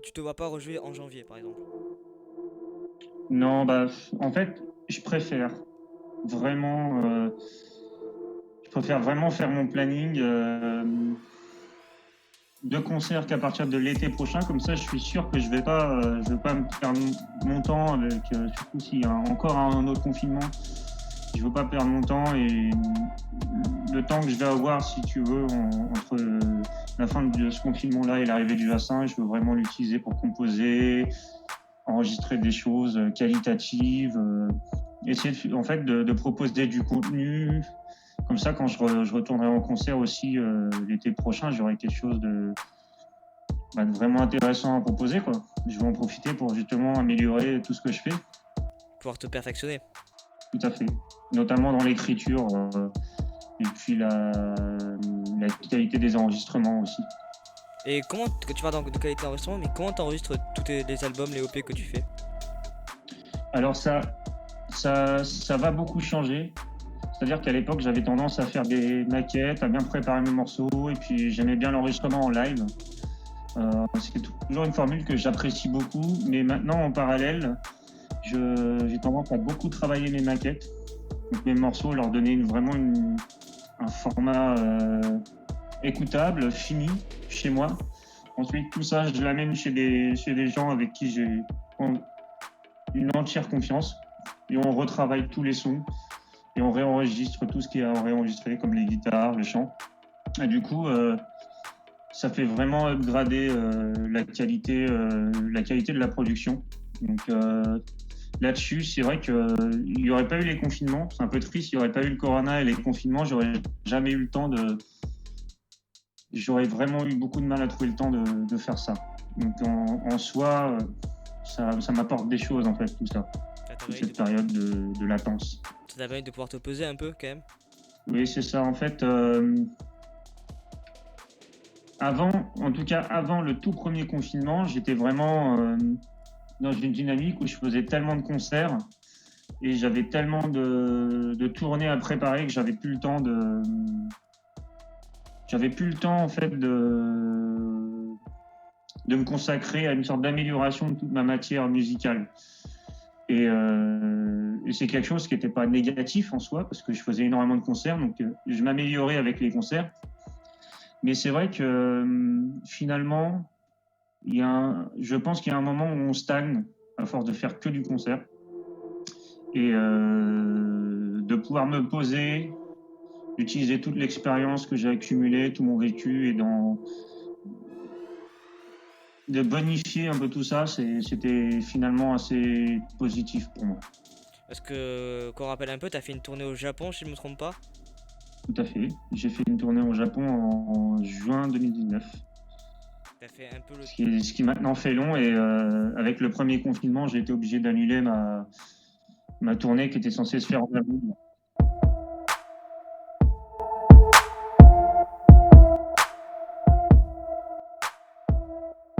tu te vois pas rejouer en janvier, par exemple. Non, bah, en fait, je préfère vraiment, je préfère vraiment faire mon planning de concerts qu'à partir de l'été prochain. Comme ça, je suis sûr que je vais pas me perdre mon temps avec, surtout s'il y a encore un autre confinement. Je veux pas perdre mon temps et le temps que je vais avoir, si tu veux, entre la fin de ce confinement-là et l'arrivée du vaccin, je veux vraiment l'utiliser pour composer, enregistrer des choses qualitatives, essayer en fait de proposer du contenu. Comme ça, quand je retournerai en concert aussi l'été prochain, j'aurai quelque chose de vraiment intéressant à proposer, quoi. Je vais en profiter pour justement améliorer tout ce que je fais. Pouvoir te perfectionner. Tout à fait. Notamment dans l'écriture et puis la qualité des enregistrements aussi. Et comment, que tu parles de qualité d'enregistrement, mais comment t'enregistres les albums, les OP que tu fais? Alors ça va beaucoup changer. C'est-à-dire qu'à l'époque, j'avais tendance à faire des maquettes, à bien préparer mes morceaux, et puis j'aimais bien l'enregistrement en live. C'est toujours une formule que j'apprécie beaucoup, mais maintenant, en parallèle, j'ai tendance à beaucoup travailler mes maquettes, donc mes morceaux, leur donner un format écoutable, fini, chez moi. Ensuite, tout ça, je l'amène chez des gens avec qui j'ai une entière confiance, et on retravaille tous les sons, et on réenregistre tout ce qui est à réenregistrer, comme les guitares, le chant. Et du coup, ça fait vraiment upgrader la qualité de la production. Donc là-dessus, c'est vrai qu'il n'y aurait pas eu les confinements. C'est un peu triste, il n'y aurait pas eu le corona et les confinements, j'aurais jamais eu le temps de. J'aurais vraiment eu beaucoup de mal à trouver le temps de faire ça. Donc en soi, ça m'apporte des choses en fait, tout ça, Ça t'a toute permis de, cette période de latence. ça t'a permis de pouvoir te poser un peu, quand même. Oui, c'est ça. En fait, avant, en tout cas avant le tout premier confinement, j'étais vraiment dans une dynamique où je faisais tellement de concerts et j'avais tellement de tournées à préparer que j'avais plus le temps en fait de me consacrer à une sorte d'amélioration de toute ma matière musicale. Et c'est quelque chose qui n'était pas négatif en soi parce que je faisais énormément de concerts, donc je m'améliorais avec les concerts. Mais c'est vrai que finalement, je pense qu'il y a un moment où on stagne à force de faire que du concert et de pouvoir me poser, d'utiliser toute l'expérience que j'ai accumulée, tout mon vécu et de bonifier un peu tout ça, c'était finalement assez positif pour moi. Parce que, qu'on rappelle un peu, t'as fait une tournée au Japon, si je me trompe pas. Tout à fait. J'ai fait une tournée au Japon en juin 2019. T'as fait un peu le... Ce qui maintenant fait long et avec le premier confinement, j'ai été obligé d'annuler ma tournée qui était censée se faire en avril.